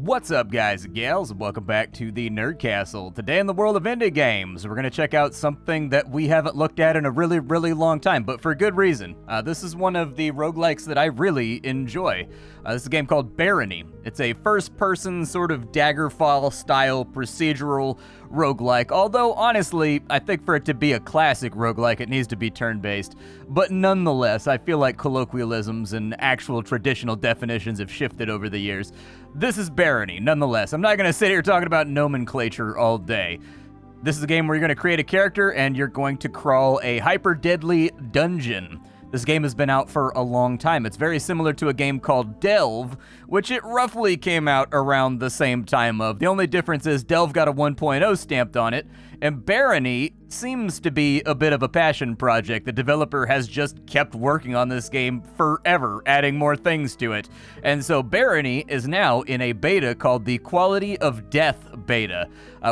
What's up, guys and gals, and welcome back to the Nerd Castle. Today in the world of indie games, we're going to check out something that we haven't looked at in a really long time, but for good reason. This is one of the roguelikes that I really enjoy. This is a game called Barony. It's a first-person sort of Daggerfall-style procedural roguelike, although honestly, I think for it to be a classic roguelike, it needs to be turn-based. But nonetheless, I feel like colloquialisms and actual traditional definitions have shifted over the years. This is Barony, nonetheless. I'm not going to sit here talking about nomenclature all day. This is a game where you're going to create a character and you're going to crawl a hyper-deadly dungeon. This game has been out for a long time. It's very similar to a game called Delve, which it roughly came out around the same time of. The only difference is Delve got a 1.0 stamped on it, and Barony seems to be a bit of a passion project. The developer has just kept working on this game forever, adding more things to it. And so Barony is now in a beta called the Quality of Death beta,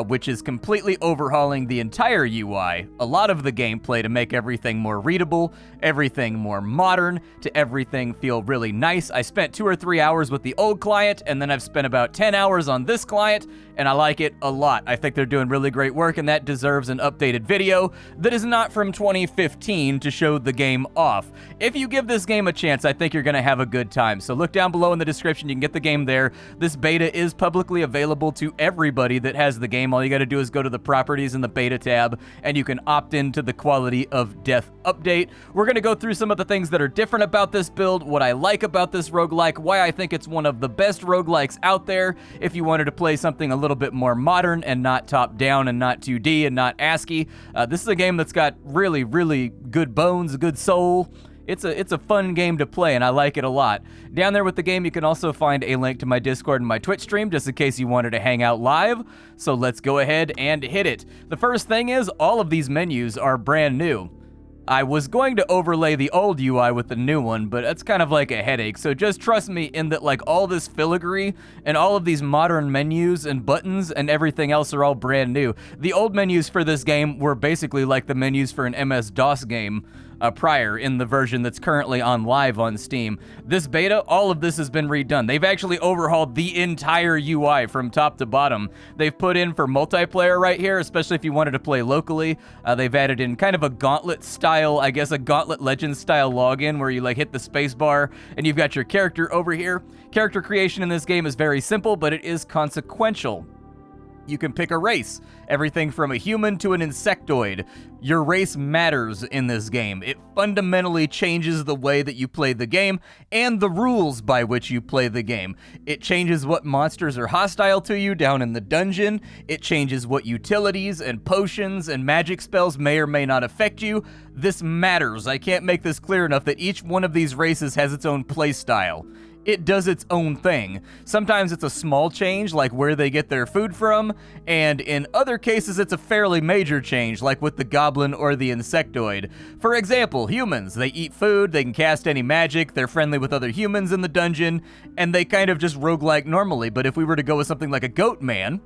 which is completely overhauling the entire UI, a lot of the gameplay to make everything more readable, everything more modern, to everything feel really nice. I spent 2 or 3 hours with the old client, and then I've spent about 10 hours on this client, and I like it a lot. I think they're doing really great work, and that deserves an updated video that is not from 2015 to show the game off. If you give this game a chance, I think you're going to have a good time. So look down below in the description, you can get the game there. This beta is publicly available to everybody that has the game. All you got to do is go to the properties in the beta tab, and you can opt into the Quality of Death update. We're going to go through some of the things that are different about this build, what I like about this roguelike, why I think it's one of the best roguelikes out there if you wanted to play something a little bit more modern and not top-down and not 2D and not ASCII. This is a game that's got really good bones, good soul. It's a fun game to play, and I like it a lot. Down there with the game, you can also find a link to my Discord and my Twitch stream, just in case you wanted to hang out live. So let's go ahead and hit it. The first thing is, all of these menus are brand new. I was going to overlay the old UI with the new one, but that's kind of like a headache, so just trust me in that like all this filigree and all of these modern menus and buttons and everything else are all brand new. The old menus for this game were basically like the menus for an MS-DOS game prior in the version that's currently on live on Steam. This beta, all of this has been redone. They've actually overhauled the entire UI from top to bottom. They've put in for multiplayer right here, especially if you wanted to play locally. They've added in kind of a gauntlet style, I guess a Gauntlet Legends style login where you like hit the space bar and you've got your character over here. Character creation in this game is very simple, but it is consequential. You can pick a race, everything from a human to an insectoid. Your race matters in this game. It fundamentally changes the way that you play the game and the rules by which you play the game. It changes what monsters are hostile to you down in the dungeon. It changes what utilities and potions and magic spells may or may not affect you. This matters. I can't make this clear enough that each one of these races has its own play style. It does its own thing. Sometimes it's a small change, like where they get their food from, and in other cases it's a fairly major change, like with the Goblin or the Insectoid. For example, humans, they eat food, they can cast any magic, they're friendly with other humans in the dungeon, and they kind of just roguelike normally. But if we were to go with something like a Goat Man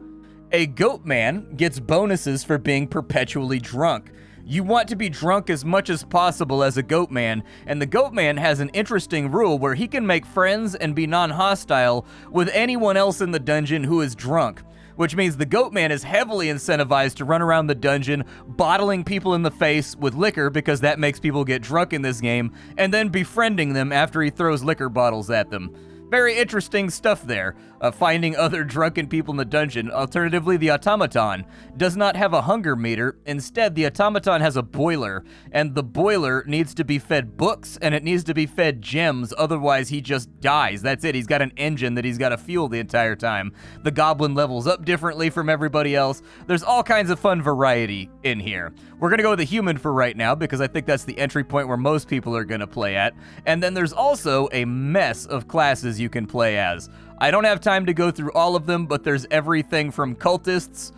gets bonuses for being perpetually drunk. You want to be drunk as much as possible as a Goat Man, and the Goat Man has an interesting rule where he can make friends and be non-hostile with anyone else in the dungeon who is drunk, which means the Goat Man is heavily incentivized to run around the dungeon bottling people in the face with liquor because that makes people get drunk in this game, and then befriending them after he throws liquor bottles at them. Very interesting stuff there, finding other drunken people in the dungeon. Alternatively, the automaton does not have a hunger meter. Instead, the automaton has a boiler, and the boiler needs to be fed books, and it needs to be fed gems, otherwise he just dies. That's it. He's got an engine that he's got to fuel the entire time. The Goblin levels up differently from everybody else. There's all kinds of fun variety in here. We're going to go with a human for right now, because I think that's the entry point where most people are going to play at. And then there's also a mess of classes you can play as. I don't have time to go through all of them, but there's everything from cultists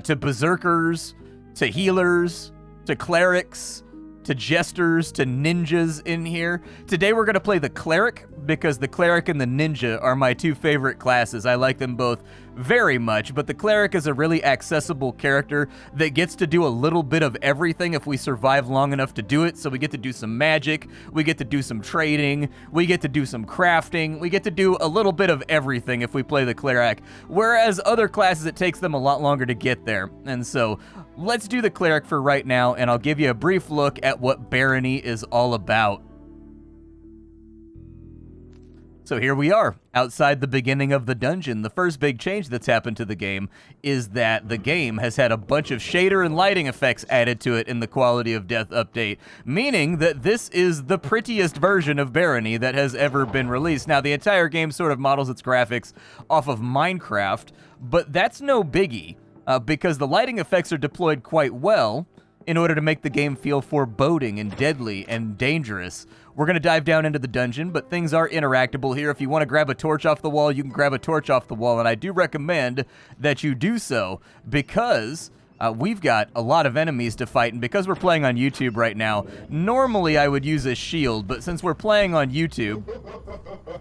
to berserkers to healers to clerics to jesters to ninjas in here. Today we're going to play the cleric because the cleric and the ninja are my two favorite classes. I like them both very much, but the cleric is a really accessible character that gets to do a little bit of everything if we survive long enough to do it. So we get to do some magic, we get to do some trading, we get to do some crafting, we get to do a little bit of everything if we play the cleric, whereas other classes it takes them a lot longer to get there. And so let's do the cleric for right now, and I'll give you a brief look at what Barony is all about. So here we are, outside the beginning of the dungeon. The first big change that's happened to the game is that the game has had a bunch of shader and lighting effects added to it in the Quality of Death update, meaning that this is the prettiest version of Barony that has ever been released. Now, the entire game sort of models its graphics off of Minecraft, but that's no biggie, because the lighting effects are deployed quite well in order to make the game feel foreboding and deadly and dangerous. We're going to dive down into the dungeon, but things are interactable here. If you want to grab a torch off the wall, you can grab a torch off the wall, and I do recommend that you do so because we've got a lot of enemies to fight, and because we're playing on YouTube right now, normally I would use a shield, but since we're playing on YouTube,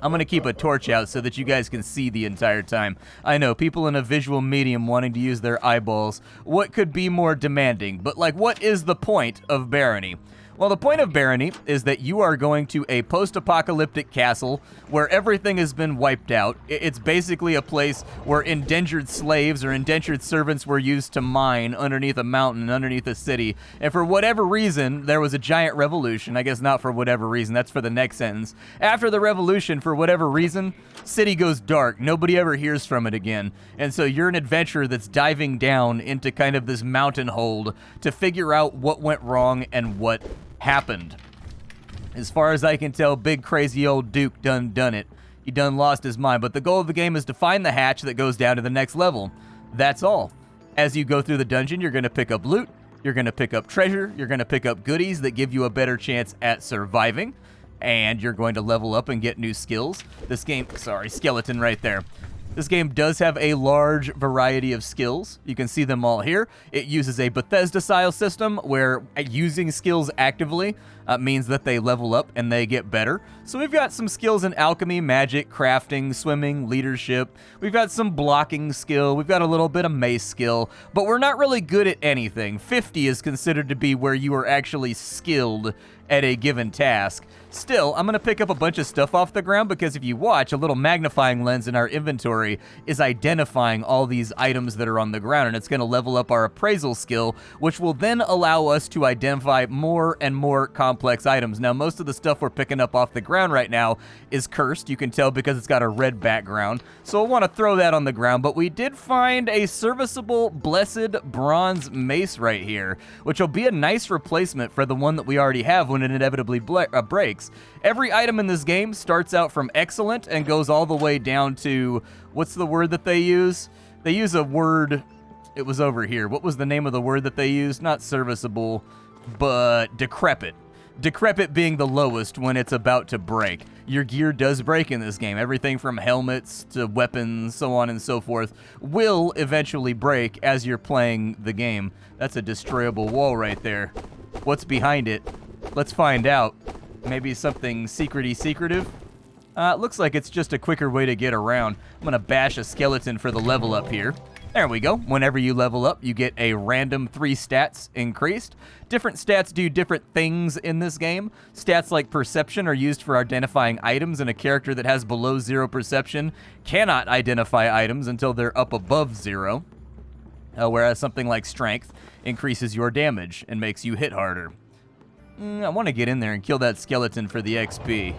I'm going to keep a torch out so that you guys can see the entire time. I know, people in a visual medium wanting to use their eyeballs. What could be more demanding? But, like, what is the point of Barony? Well, the point of Barony is that you are going to a post-apocalyptic castle where everything has been wiped out. It's basically a place where indentured slaves or indentured servants were used to mine underneath a mountain, underneath a city. And for whatever reason, there was a giant revolution. I guess not for whatever reason. That's for the next sentence. After the revolution, for whatever reason, city goes dark. Nobody ever hears from it again. And so you're an adventurer that's diving down into kind of this mountain hold to figure out what went wrong and what happened. As far as I can tell, big crazy old Duke done it. He done lost his mind, but the goal of the game is to find the hatch that goes down to the next level. That's all. As you go through the dungeon, you're going to pick up loot, you're going to pick up treasure, you're going to pick up goodies that give you a better chance at surviving, and you're going to level up and get new skills. This game, sorry, skeleton right there. This game does have a large variety of skills. You can see them all here. It uses a Bethesda-style system where using skills actively means that they level up and they get better. So we've got some skills in alchemy, magic, crafting, swimming, leadership. We've got some blocking skill. We've got a little bit of mace skill, but we're not really good at anything. 50 is considered to be where you are actually skilled at a given task. Still, I'm going to pick up a bunch of stuff off the ground because if you watch, a little magnifying lens in our inventory is identifying all these items that are on the ground, and it's going to level up our appraisal skill, which will then allow us to identify more and more complex items. Now, most of the stuff we're picking up off the ground right now is cursed. You can tell because it's got a red background, so I want to throw that on the ground, but we did find a serviceable blessed bronze mace right here, which will be a nice replacement for the one that we already have when it inevitably breaks. Every item in this game starts out from excellent and goes all the way down to, what's the word that they use? They use a word, it was over here. What was the name of the word that they used? Not serviceable, but decrepit. Decrepit being the lowest when it's about to break. Your gear does break in this game. Everything from helmets to weapons, so on and so forth, will eventually break as you're playing the game. That's a destroyable wall right there. What's behind it? Let's find out. Maybe something secretive? Looks like it's just a quicker way to get around. I'm gonna bash a skeleton for the level up here. There we go. Whenever you level up, you get a random 3 stats increased. Different stats do different things in this game. Stats like perception are used for identifying items, and a character that has below 0 perception cannot identify items until they're up above 0. Whereas something like strength increases your damage and makes you hit harder. I want to get in there and kill that skeleton for the XP.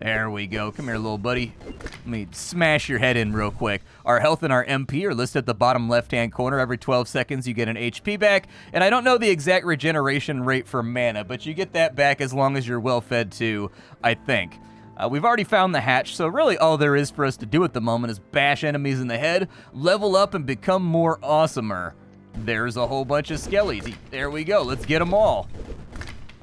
There we go. Come here, little buddy. Let me smash your head in real quick. Our health and our MP are listed at the bottom left-hand corner. Every 12 seconds, you get an HP back. And I don't know the exact regeneration rate for mana, but you get that back as long as you're well-fed too, I think. We've already found the hatch, so really all there is for us to do at the moment is bash enemies in the head, level up, and become more awesomer. There's a whole bunch of skellies. There we go. Let's get them all.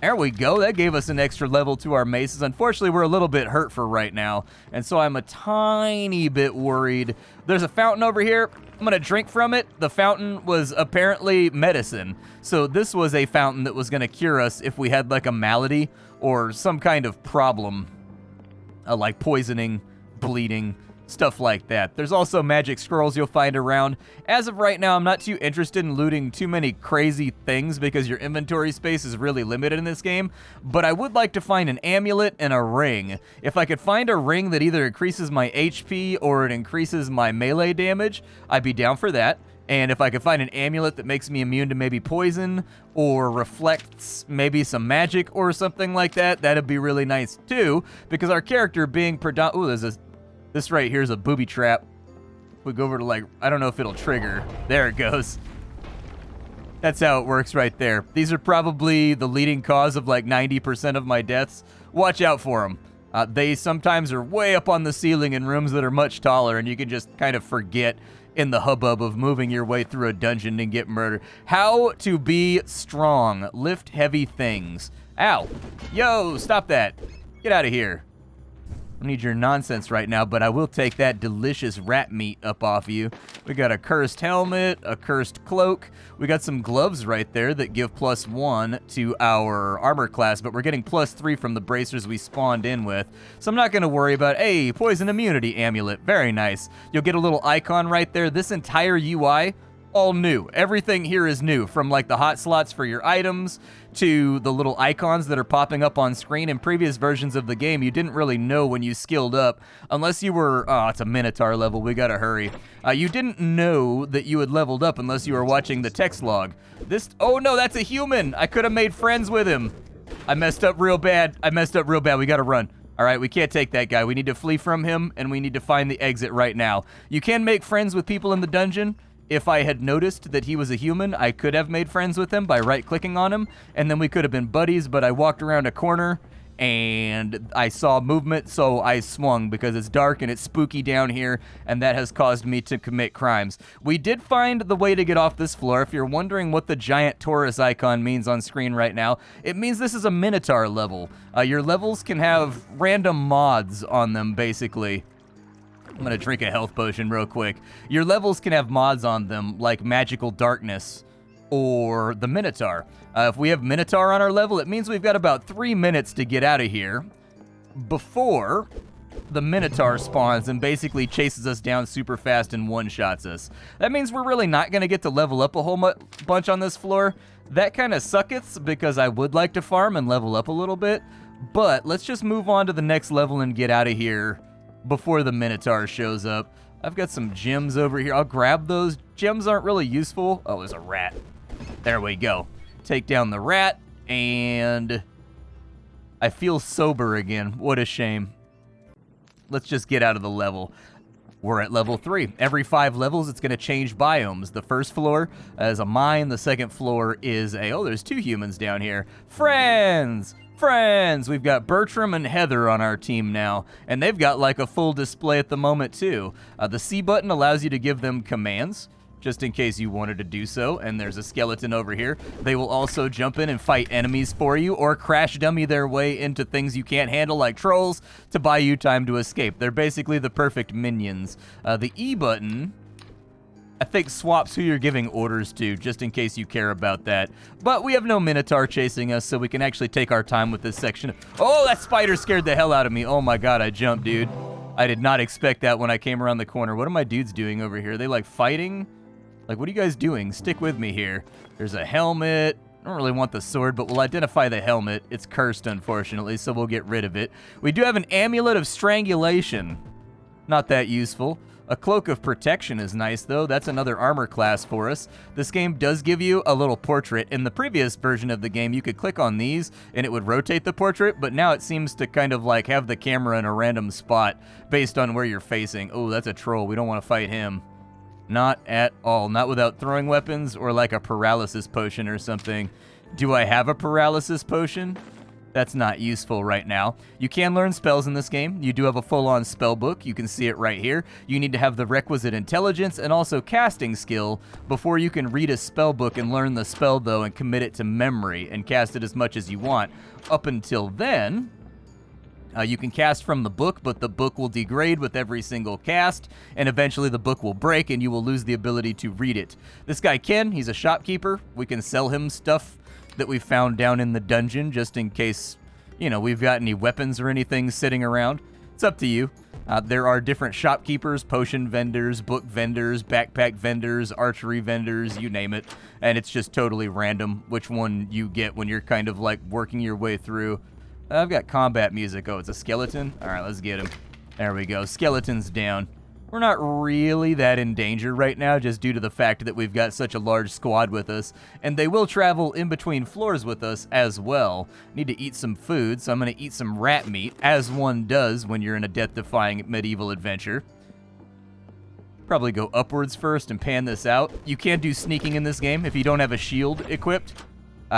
There we go. That gave us an extra level to our maces. Unfortunately, we're a little bit hurt for right now, and so I'm a tiny bit worried. There's a fountain over here. I'm going to drink from it. The fountain was apparently medicine, so this was a fountain that was going to cure us if we had like a malady or some kind of problem, like poisoning, bleeding, stuff like that. There's also magic scrolls you'll find around. As of right now, I'm not too interested in looting too many crazy things because your inventory space is really limited in this game, but I would like to find an amulet and a ring. If I could find a ring that either increases my HP or it increases my melee damage, I'd be down for that. And if I could find an amulet that makes me immune to maybe poison or reflects maybe some magic or something like that, that'd be really nice too, because our character being ooh, this right here is a booby trap. We go over to like, I don't know if it'll trigger. There it goes. That's how it works right there. These are probably the leading cause of like 90% of my deaths. Watch out for them. They sometimes are way up on the ceiling in rooms that are much taller, and you can just kind of forget in the hubbub of moving your way through a dungeon and get murdered. How to be strong. Lift heavy things. Ow. Yo, stop that. Get out of here. I don't need your nonsense right now, but I will take that delicious rat meat up off you. We got a cursed helmet, a cursed cloak. We got some gloves right there that give +1 to our armor class, but we're getting +3 from the bracers we spawned in with. So I'm not going to worry about, hey, poison immunity amulet. Very nice. You'll get a little icon right there. This entire UI, all new. Everything here is new, from like the hot slots for your items to the little icons that are popping up on screen. In previous versions of the game, you didn't really know when you skilled up, unless you were, oh, it's a Minotaur level, we gotta hurry. You didn't know that you had leveled up unless you were watching the text log. Oh no, that's a human! I could have made friends with him. I messed up real bad. We gotta run. All right, we can't take that guy. We need to flee from him, and we need to find the exit right now. You can make friends with people in the dungeon. If I had noticed that he was a human, I could have made friends with him by right-clicking on him, and then we could have been buddies, but I walked around a corner, and I saw movement, so I swung because it's dark and it's spooky down here, and that has caused me to commit crimes. We did find the way to get off this floor. If you're wondering what the giant Taurus icon means on screen right now, it means this is a Minotaur level. Your levels can have random mods on them, basically. I'm going to drink a health potion real quick. Your levels can have mods on them, like Magical Darkness or the Minotaur. If we have Minotaur on our level, it means we've got about 3 minutes to get out of here before the Minotaur spawns and basically chases us down super fast and one-shots us. That means we're really not going to get to level up a whole bunch on this floor. That kind of suckets because I would like to farm and level up a little bit, but let's just move on to the next level and get out of here before the Minotaur shows up. I've got some gems over here. I'll grab those. Gems aren't really useful. Oh, there's a rat. There we go. Take down the rat, and I feel sober again. What a shame. Let's just get out of the level. We're at level 3. Every 5 levels, it's going to change biomes. The first floor is a mine. The second floor is a... Oh, there's 2 humans down here. Friends! We've got Bertram and Heather on our team now, and they've got like a full display at the moment too. The C button allows you to give them commands, just in case you wanted to do so, and there's a skeleton over here. They will also jump in and fight enemies for you, or crash dummy their way into things you can't handle like trolls to buy you time to escape. They're basically the perfect minions. The E button, I think, swaps who you're giving orders to, just in case you care about that. But we have no Minotaur chasing us, so we can actually take our time with this section. Oh, that spider scared the hell out of me. Oh my god, I jumped, dude. I did not expect that when I came around the corner. What are my dudes doing over here? Are they, like, fighting? Like, what are you guys doing? Stick with me here. There's a helmet. I don't really want the sword, but we'll identify the helmet. It's cursed, unfortunately, so we'll get rid of it. We do have an amulet of strangulation. Not that useful. A cloak of protection is nice, though. That's another armor class for us. This game does give you a little portrait. In the previous version of the game, you could click on these, and it would rotate the portrait, but now it seems to kind of like have the camera in a random spot based on where you're facing. Oh, that's a troll. We don't want to fight him. Not at all. Not without throwing weapons or like a paralysis potion or something. Do I have a paralysis potion? That's not useful right now. You can learn spells in this game. You do have a full-on spell book. You can see it right here. You need to have the requisite intelligence and also casting skill before you can read a spell book and learn the spell, though, and commit it to memory and cast it as much as you want. Up until then, you can cast from the book, but the book will degrade with every single cast, and eventually the book will break and you will lose the ability to read it. This guy Ken, he's a shopkeeper. We can sell him stuff that we found down in the dungeon just in case, you know, we've got any weapons or anything sitting around. It's up to you. There are different shopkeepers, potion vendors, book vendors, backpack vendors, archery vendors, you name it. And it's just totally random which one you get when you're kind of like working your way through. I've got combat music. Oh, it's a skeleton? All right, let's get him. There we go. Skeleton's down. We're not really that in danger right now just due to the fact that we've got such a large squad with us, and they will travel in between floors with us as well. Need to eat some food, so I'm going to eat some rat meat, as one does when you're in a death-defying medieval adventure. Probably go upwards first and pan this out. You can do sneaking in this game if you don't have a shield equipped.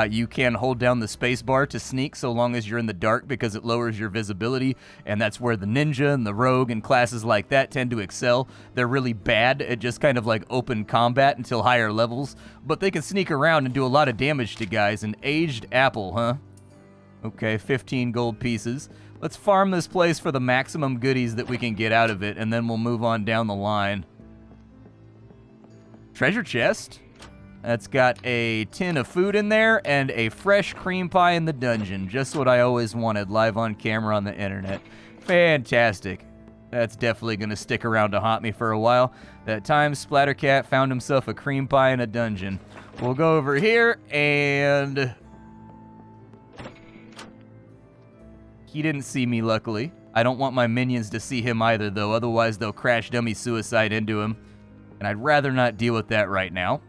You can hold down the space bar to sneak so long as you're in the dark because it lowers your visibility, and that's where the ninja and the rogue and classes like that tend to excel. They're really bad at just kind of like open combat until higher levels, but they can sneak around and do a lot of damage to guys. An aged apple, huh? Okay, 15 gold pieces. Let's farm this place for the maximum goodies that we can get out of it, and then we'll move on down the line. Treasure chest. That's got a tin of food in there and a fresh cream pie in the dungeon. Just what I always wanted live on camera on the internet. Fantastic. That's definitely going to stick around to haunt me for a while. That time Splattercat found himself a cream pie in a dungeon. We'll go over here and... He didn't see me, luckily. I don't want my minions to see him either, though. Otherwise, they'll crash dummy suicide into him. And I'd rather not deal with that right now.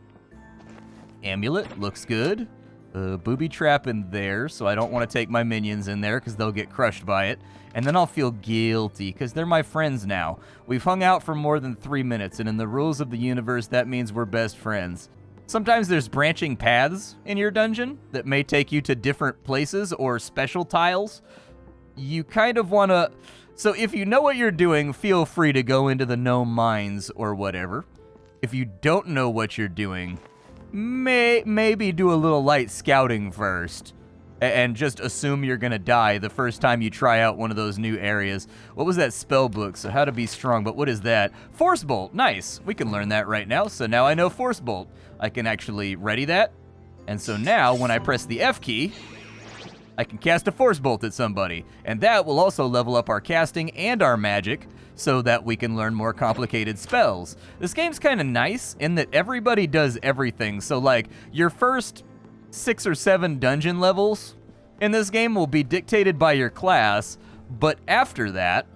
Amulet looks good. Booby trap in there, so I don't want to take my minions in there because they'll get crushed by it. And then I'll feel guilty because they're my friends now. We've hung out for more than 3 minutes, and in the rules of the universe, that means we're best friends. Sometimes there's branching paths in your dungeon that may take you to different places or special tiles. You kind of want to... So if you know what you're doing, feel free to go into the gnome mines or whatever. If you don't know what you're doing... Maybe do a little light scouting first and just assume you're gonna die the first time you try out one of those new areas. What was that spell book? So how to be strong, but what is that? Force bolt, nice. We can learn that right now. So now I know force bolt. I can actually ready that. And so now when I press the F key, I can cast a force bolt at somebody. And that will also level up our casting and our magic so that we can learn more complicated spells. This game's kind of nice in that everybody does everything. So like your first 6 or 7 dungeon levels in this game will be dictated by your class, but after that,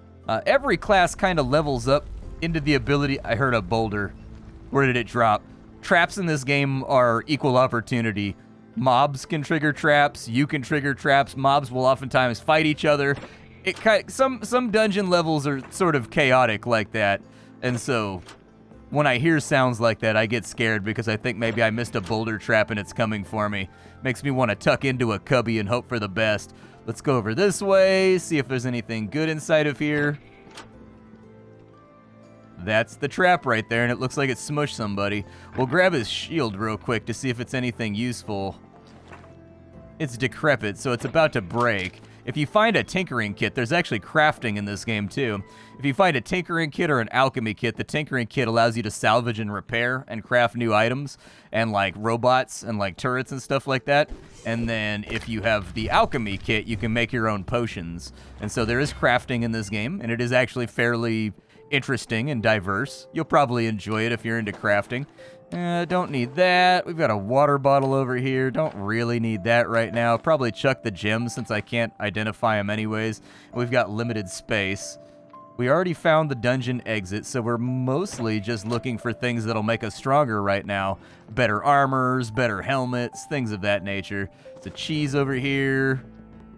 every class kind of levels up into the ability... I heard a boulder. Where did it drop? Traps in this game are equal opportunity. Mobs can trigger traps, you can trigger traps, mobs will oftentimes fight each other. Some dungeon levels are sort of chaotic like that, and so when I hear sounds like that, I get scared because I think maybe I missed a boulder trap and it's coming for me. Makes me want to tuck into a cubby and hope for the best. Let's go over this way, see if there's anything good inside of here. That's the trap right there, and it looks like it smushed somebody. We'll grab his shield real quick to see if it's anything useful. It's decrepit, so it's about to break. If you find a tinkering kit, there's actually crafting in this game too. If you find a tinkering kit or an alchemy kit, the tinkering kit allows you to salvage and repair and craft new items and like robots and like turrets and stuff like that. And then if you have the alchemy kit, you can make your own potions. And so there is crafting in this game, and it is actually fairly interesting and diverse. You'll probably enjoy it if you're into crafting. Don't need that. We've got a water bottle over here. Don't really need that right now. Probably chuck the gems since I can't identify them anyways. We've got limited space. We already found the dungeon exit, so we're mostly just looking for things that'll make us stronger right now. Better armors, better helmets, things of that nature. There's a cheese over here.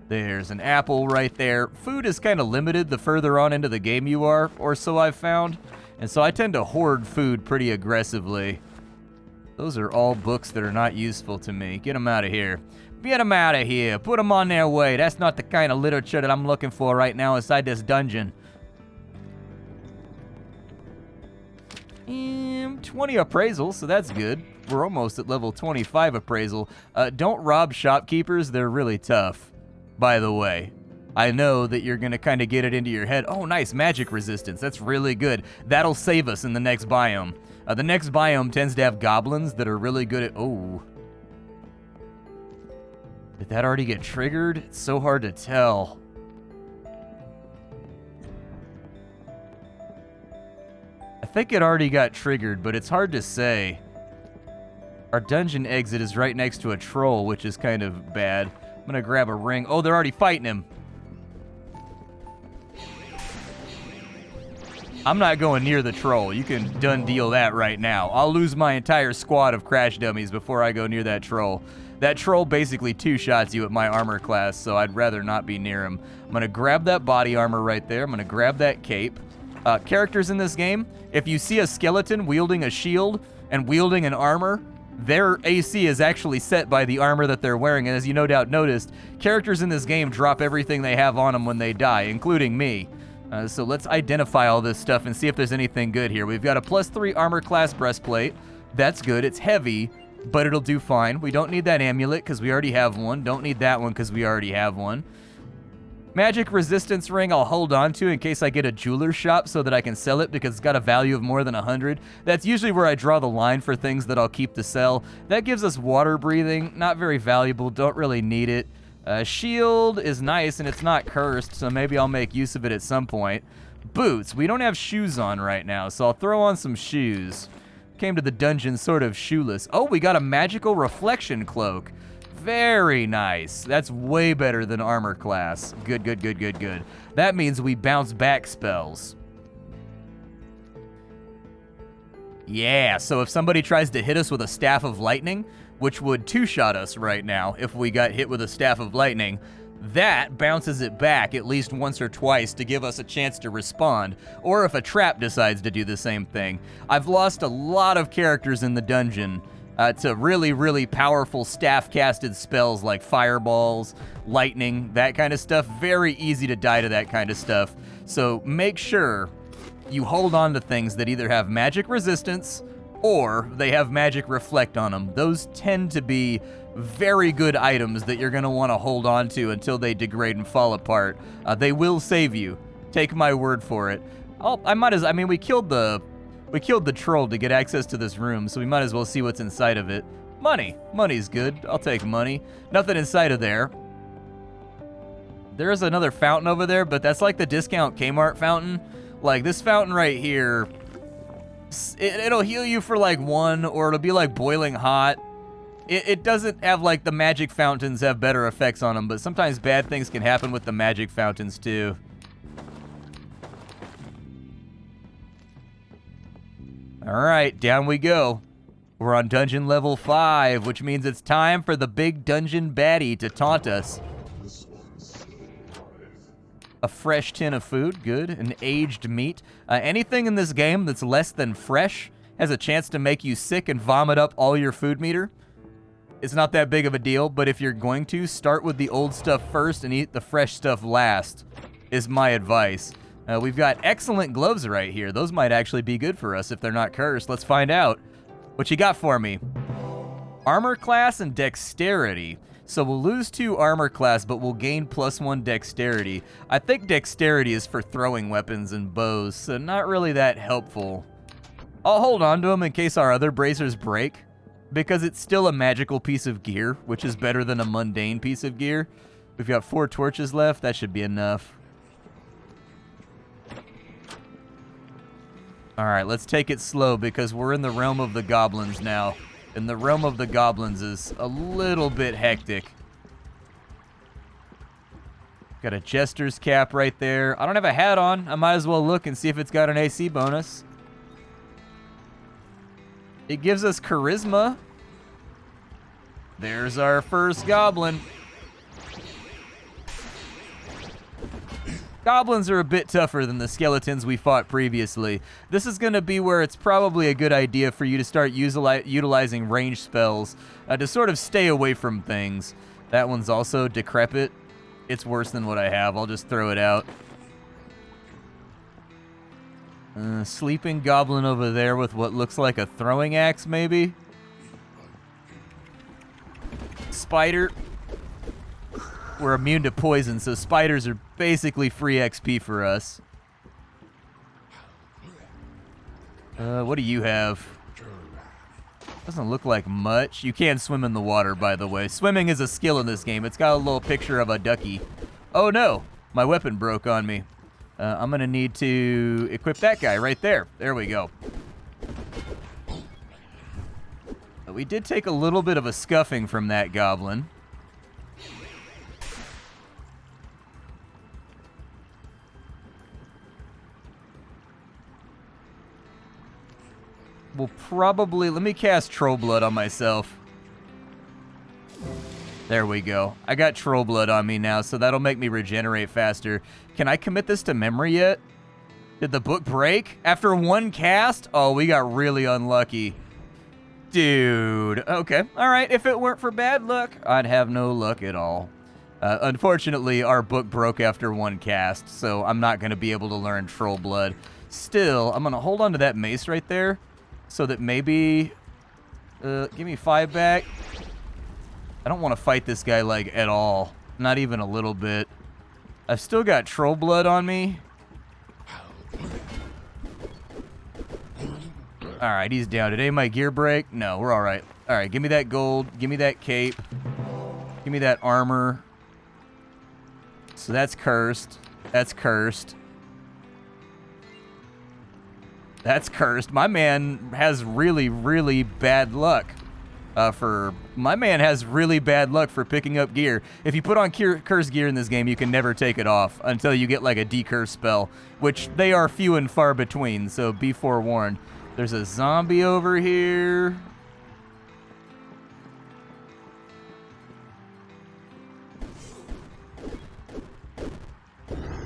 There's an apple right there. Food is kind of limited the further on into the game you are, or so I've found. And so I tend to hoard food pretty aggressively. Those are all books that are not useful to me. Get them out of here. Get them out of here. Put them on their way. That's not the kind of literature that I'm looking for right now inside this dungeon. 20 appraisal, so that's good. We're almost at level 25 appraisal. Don't rob shopkeepers. They're really tough, by the way. I know that you're going to kind of get it into your head. Oh, nice. Magic resistance. That's really good. That'll save us in the next biome. The next biome tends to have goblins that are really good at... Oh. Did that already get triggered? It's so hard to tell. I think it already got triggered, but it's hard to say. Our dungeon exit is right next to a troll, which is kind of bad. I'm going to grab a ring. Oh, they're already fighting him. I'm not going near the troll. You can done deal that right now. I'll lose my entire squad of crash dummies before I go near that troll. That troll basically two-shots you at my armor class, so I'd rather not be near him. I'm going to grab that body armor right there. I'm going to grab that cape. Characters in this game, if you see a skeleton wielding a shield and wielding an armor, their AC is actually set by the armor that they're wearing. And as you no doubt noticed, characters in this game drop everything they have on them when they die, including me. So let's identify all this stuff and see if there's anything good here. We've got a +3 armor class breastplate. That's good. It's heavy, but it'll do fine. We don't need that amulet because we already have one. Don't need that one because we already have one. Magic resistance ring I'll hold on to in case I get a jeweler's shop so that I can sell it because it's got a value of more than 100. That's usually where I draw the line for things that I'll keep to sell. That gives us water breathing. Not very valuable. Don't really need it. Shield is nice and it's not cursed, so maybe I'll make use of it at some point. Boots. We don't have shoes on right now, so I'll throw on some shoes. Came to the dungeon sort of shoeless. Oh, we got a magical reflection cloak. Very nice. That's way better than armor class. Good, good, good, good, good. That means we bounce back spells. Yeah, so if somebody tries to hit us with a staff of lightning, which would two-shot us right now if we got hit with a staff of lightning, that bounces it back at least once or twice to give us a chance to respond, or if a trap decides to do the same thing. I've lost a lot of characters in the dungeon to really, really powerful staff-casted spells like fireballs, lightning, that kind of stuff. Very easy to die to that kind of stuff. So make sure you hold on to things that either have magic resistance or they have magic reflect on them. Those tend to be very good items that you're going to want to hold on to until they degrade and fall apart. They will save you. Take my word for it. We killed the troll to get access to this room, so we might as well see what's inside of it. Money. Money's good. I'll take money. Nothing inside of there. There's another fountain over there, but that's like the discount Kmart fountain. Like this fountain right here, it'll heal you for like 1, or it'll be like boiling hot. It doesn't have like the magic fountains have better effects on them, but sometimes bad things can happen with the magic fountains too. Alright, down we go. We're on dungeon level 5, which means it's time for the big dungeon baddie to taunt us. A fresh tin of food, good. An aged meat. Anything in this game that's less than fresh has a chance to make you sick and vomit up all your food meter. It's not that big of a deal, but if you're going to, start with the old stuff first and eat the fresh stuff last, is my advice. We've got excellent gloves right here. Those might actually be good for us if they're not cursed. Let's find out. What you got for me? Armor class and dexterity. So we'll lose 2 armor class, but we'll gain +1 dexterity. I think dexterity is for throwing weapons and bows, so not really that helpful. I'll hold on to them in case our other bracers break, because it's still a magical piece of gear, which is better than a mundane piece of gear. We've got 4 torches left. That should be enough. All right, let's take it slow because we're in the realm of the goblins now. And the realm of the goblins is a little bit hectic. Got a jester's cap right there. I don't have a hat on. I might as well look and see if it's got an AC bonus. It gives us charisma. There's our first goblin. Goblins are a bit tougher than the skeletons we fought previously. This is going to be where it's probably a good idea for you to start utilizing ranged spells to sort of stay away from things. That one's also decrepit. It's worse than what I have. I'll just throw it out. Sleeping goblin over there with what looks like a throwing axe, maybe? Spider. We're immune to poison, so spiders are basically free XP for us. What do you have? Doesn't look like much. You can swim in the water, by the way. Swimming is a skill in this game. It's got a little picture of a ducky. Oh no, my weapon broke on me. I'm gonna need to equip that guy right there. There we go. We did take a little bit of a scuffing from that goblin. We'll probably... Let me cast Troll Blood on myself. There we go. I got Troll Blood on me now, so that'll make me regenerate faster. Can I commit this to memory yet? Did the book break? After one cast? Oh, we got really unlucky. Dude. Okay. All right. If it weren't for bad luck, I'd have no luck at all. Unfortunately, our book broke after one cast, so I'm not going to be able to learn Troll Blood. Still, I'm going to hold on to that mace right there so that maybe... give me 5 back. I don't want to fight this guy, like, at all. Not even a little bit. I've still got Troll Blood on me. Alright, he's down. Did any of my gear break? No, we're alright. Alright, give me that gold. Give me that cape. Give me that armor. So that's cursed. That's cursed. That's cursed. My man has really, really bad luck. My man has really bad luck for picking up gear. If you put on cursed gear in this game, you can never take it off until you get like a decurse spell, which they are few and far between, so be forewarned. There's a zombie over here.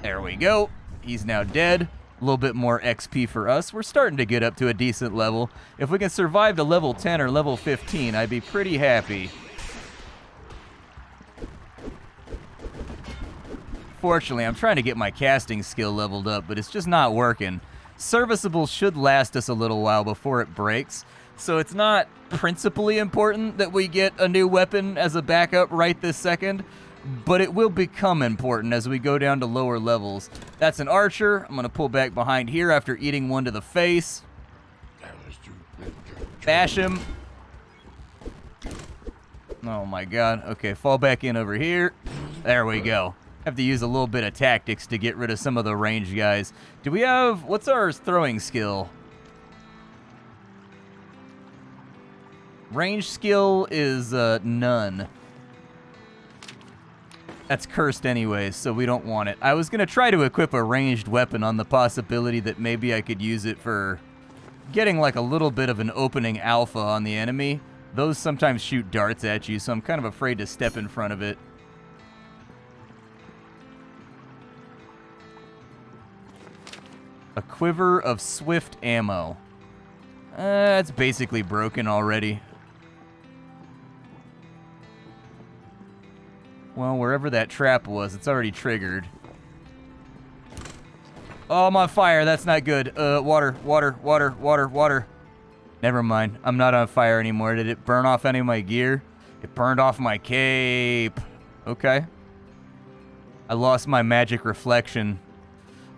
There we go. He's now dead. A little bit more XP for us. We're starting to get up to a decent level. If we can survive to level 10 or level 15, I'd be pretty happy. Fortunately, I'm trying to get my casting skill leveled up, but it's just not working. Serviceable should last us a little while before it breaks, so it's not principally important that we get a new weapon as a backup right this second, but it will become important as we go down to lower levels. That's an archer. I'm going to pull back behind here after eating one to the face. Bash him. Oh my god. Okay, fall back in over here. There we go. Have to use a little bit of tactics to get rid of some of the ranged guys. Do we have... What's our throwing skill? Range skill is none. That's cursed anyways, so we don't want it. I was going to try to equip a ranged weapon on the possibility that maybe I could use it for getting like a little bit of an opening alpha on the enemy. Those sometimes shoot darts at you, so I'm kind of afraid to step in front of it. A quiver of swift ammo. It's basically broken already. Well, wherever that trap was, it's already triggered. Oh, I'm on fire. That's not good. Water, water, water, water, water. Never mind. I'm not on fire anymore. Did it burn off any of my gear? It burned off my cape. Okay. I lost my magic reflection.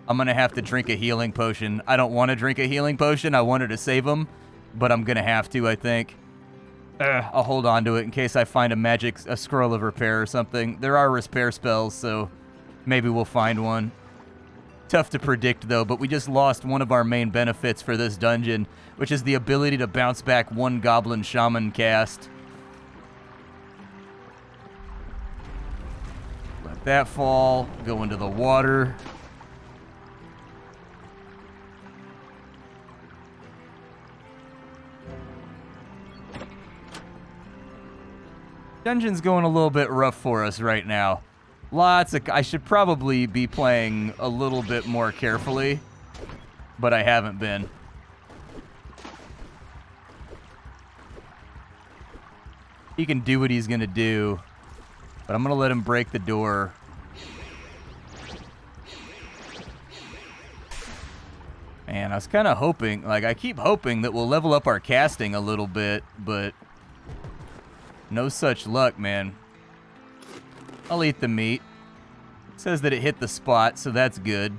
I'm going to have to drink a healing potion. I don't want to drink a healing potion. I wanted to save them, but I'm going to have to, I think. I'll hold on to it in case I find a scroll of repair or something. There are repair spells, so maybe we'll find one. Tough to predict, though, but we just lost one of our main benefits for this dungeon, which is the ability to bounce back one Goblin Shaman cast. Let that fall. Go into the water. Dungeon's going a little bit rough for us right now. I should probably be playing a little bit more carefully, but I haven't been. He can do what he's gonna do. But I'm going to let him break the door. Man, I was kind of hoping, like, I keep hoping that we'll level up our casting a little bit, but no such luck, man. I'll eat the meat. It says that it hit the spot, so that's good.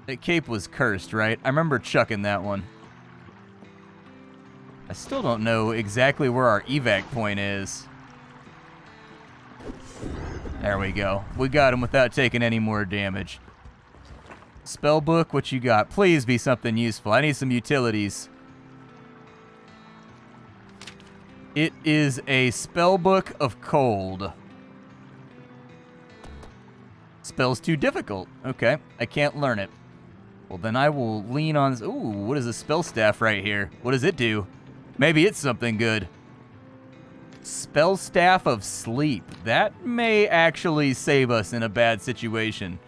That cape was cursed, right? I remember chucking that one. I still don't know exactly where our evac point is. There we go. We got him without taking any more damage. Spellbook, what you got? Please be something useful. I need some utilities. It is a Spellbook of Cold. Spell's too difficult. Okay, I can't learn it. Well, then I will lean on... Ooh, what is a spell staff right here? What does it do? Maybe it's something good. Spell Staff of Sleep. That may actually save us in a bad situation.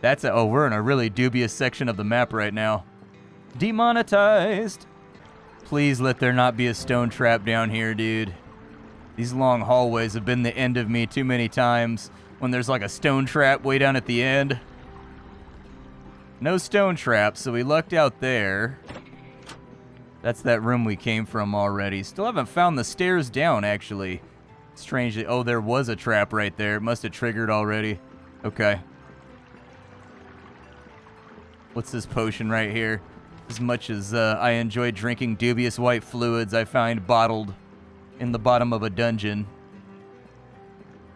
That's a... Oh, we're in a really dubious section of the map right now. Demonetized. Please let there not be a stone trap down here, dude. These long hallways have been the end of me too many times when there's like a stone trap way down at the end. No stone traps, so we lucked out there. That's that room we came from already. Still haven't found the stairs down, actually. Strangely. Oh, there was a trap right there. It must have triggered already. Okay. What's this potion right here? As much as I enjoy drinking dubious white fluids I find bottled in the bottom of a dungeon.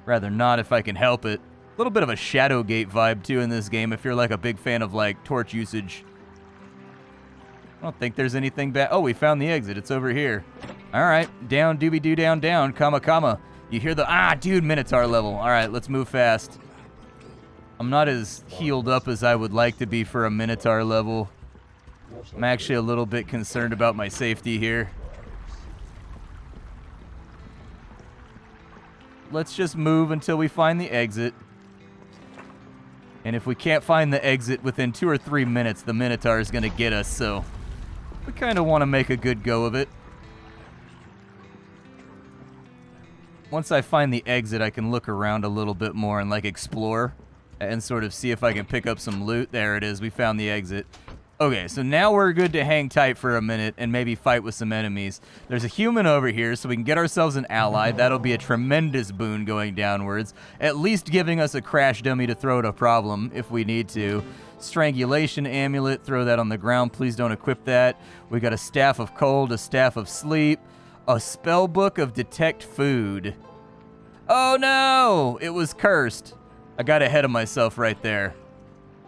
Rather not if I can help it. A little bit of a Shadowgate vibe, too, in this game, if you're, like, a big fan of, like, torch usage. I don't think there's anything bad. Oh, we found the exit. It's over here. All right. Down, doobie-doo, down, down, comma, comma. You hear the... Ah, dude, Minotaur level. All right, let's move fast. I'm not as healed up as I would like to be for a Minotaur level. I'm actually a little bit concerned about my safety here. Let's just move until we find the exit. And if we can't find the exit within 2 or 3 minutes, the Minotaur is going to get us, so we kind of want to make a good go of it. Once I find the exit, I can look around a little bit more and, like, explore and sort of see if I can pick up some loot. There it is. We found the exit. Okay, so now we're good to hang tight for a minute and maybe fight with some enemies. There's a human over here, so we can get ourselves an ally. That'll be a tremendous boon going downwards, at least giving us a crash dummy to throw at a problem if we need to. Strangulation amulet, throw that on the ground. Please don't equip that. We got a Staff of Cold, a Staff of Sleep, a Spellbook of Detect Food. Oh no! It was cursed. I got ahead of myself right there.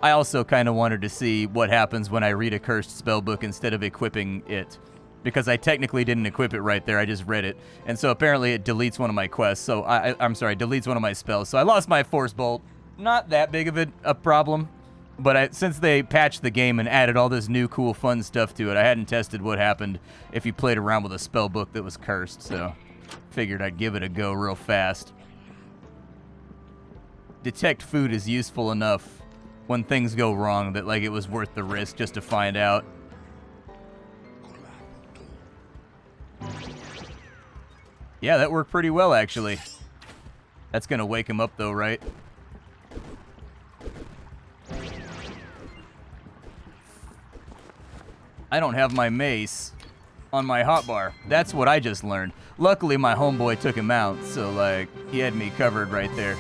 I also kind of wanted to see what happens when I read a cursed spellbook instead of equipping it. Because I technically didn't equip it right there, I just read it. And so apparently it deletes one of my quests, so I'm sorry, deletes one of my spells. So I lost my Force Bolt. Not that big of a problem, but since they patched the game and added all this new cool fun stuff to it, I hadn't tested what happened if you played around with a spellbook that was cursed, so figured I'd give it a go real fast. Detect Food is useful enough when things go wrong that, like, it was worth the risk just to find out. Yeah, that worked pretty well, actually. That's gonna wake him up, though, right? I don't have my mace on my hotbar. That's what I just learned. Luckily, my homeboy took him out, so, like, he had me covered right there.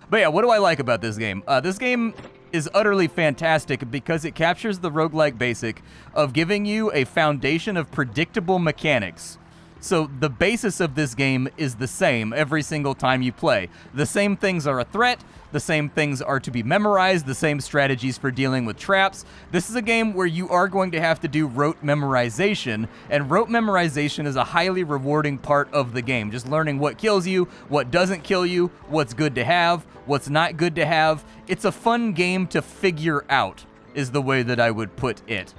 But yeah, what do I like about this game? This game is utterly fantastic because it captures the roguelike basic of giving you a foundation of predictable mechanics. So the basis of this game is the same every single time you play. The same things are a threat, the same things are to be memorized, the same strategies for dealing with traps. This is a game where you are going to have to do rote memorization, and rote memorization is a highly rewarding part of the game. Just learning what kills you, what doesn't kill you, what's good to have, what's not good to have. It's a fun game to figure out, is the way that I would put it.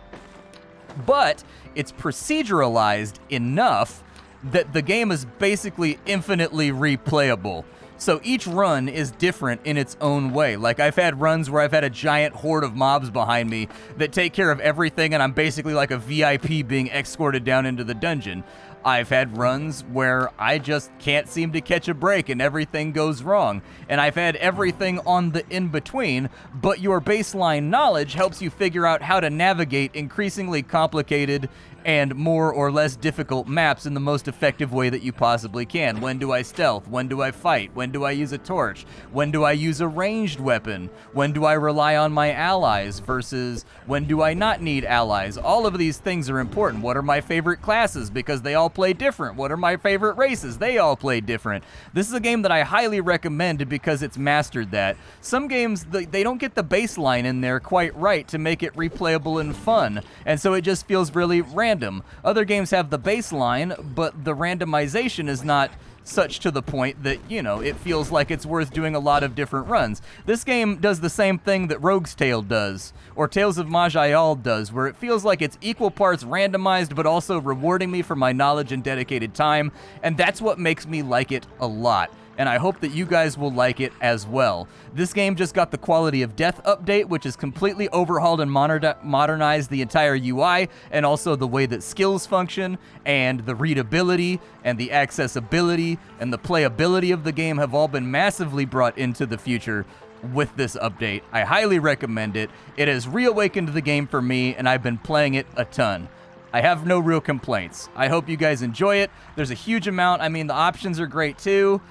But it's proceduralized enough that the game is basically infinitely replayable. So each run is different in its own way. Like, I've had runs where I've had a giant horde of mobs behind me that take care of everything, and I'm basically like a VIP being escorted down into the dungeon. I've had runs where I just can't seem to catch a break and everything goes wrong. And I've had everything on the in-between, but your baseline knowledge helps you figure out how to navigate increasingly complicated and more or less difficult maps in the most effective way that you possibly can. When do I stealth? When do I fight? When do I use a torch? When do I use a ranged weapon? When do I rely on my allies versus when do I not need allies? All of these things are important. What are my favorite classes? Because they all play different. What are my favorite races? They all play different. This is a game that I highly recommend because it's mastered that. Some games, they don't get the baseline in there quite right to make it replayable and fun, and so it just feels really random. Other games have the baseline, but the randomization is not such to the point that, you know, it feels like it's worth doing a lot of different runs. This game does the same thing that Rogue's Tale does, or Tales of Maj'Eyal does, where it feels like it's equal parts randomized, but also rewarding me for my knowledge and dedicated time, and that's what makes me like it a lot. And I hope that you guys will like it as well. This game just got the Quality of Death update, which has completely overhauled and modernized the entire UI, and also the way that skills function, and the readability, and the accessibility, and the playability of the game have all been massively brought into the future with this update. I highly recommend it. It has reawakened the game for me, and I've been playing it a ton. I have no real complaints. I hope you guys enjoy it. There's a huge amount. I mean, the options are great too.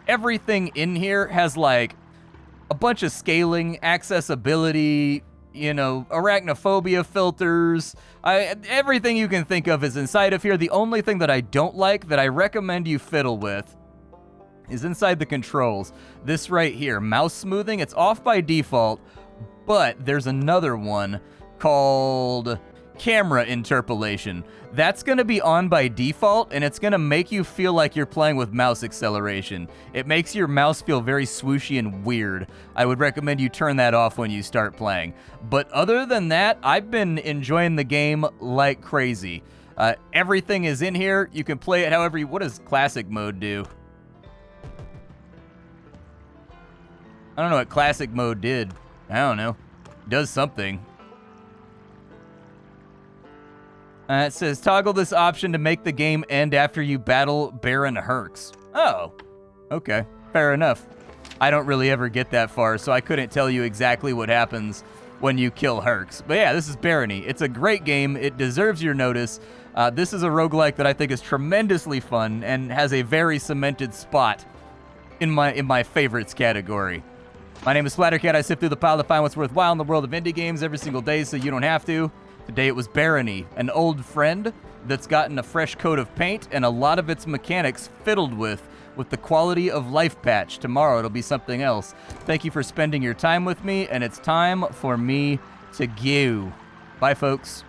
Everything in here has like a bunch of scaling, accessibility, you know, arachnophobia filters. Everything you can think of is inside of here. The only thing that I don't like that I recommend you fiddle with is inside the controls. This right here, mouse smoothing, it's off by default, but there's another one called camera interpolation. That's going to be on by default, and it's going to make you feel like you're playing with mouse acceleration. It makes your mouse feel very swooshy and weird. I would recommend you turn that off when you start playing. But other than that, I've been enjoying the game like crazy. Everything is in here. You can play it however you... What does classic mode do? I don't know what classic mode did. I don't know. It does something. It says, toggle this option to make the game end after you battle Baron Herx. Oh, okay, fair enough. I don't really ever get that far, so I couldn't tell you exactly what happens when you kill Herx. But yeah, this is Barony. It's a great game. It deserves your notice. This is a roguelike that I think is tremendously fun and has a very cemented spot in my favorites category. My name is Splattercat. I sift through the pile to find what's worthwhile in the world of indie games every single day so you don't have to. Today it was Barony, an old friend that's gotten a fresh coat of paint and a lot of its mechanics fiddled with the Quality of Life patch. Tomorrow it'll be something else. Thank you for spending your time with me, and it's time for me to go. Bye, folks.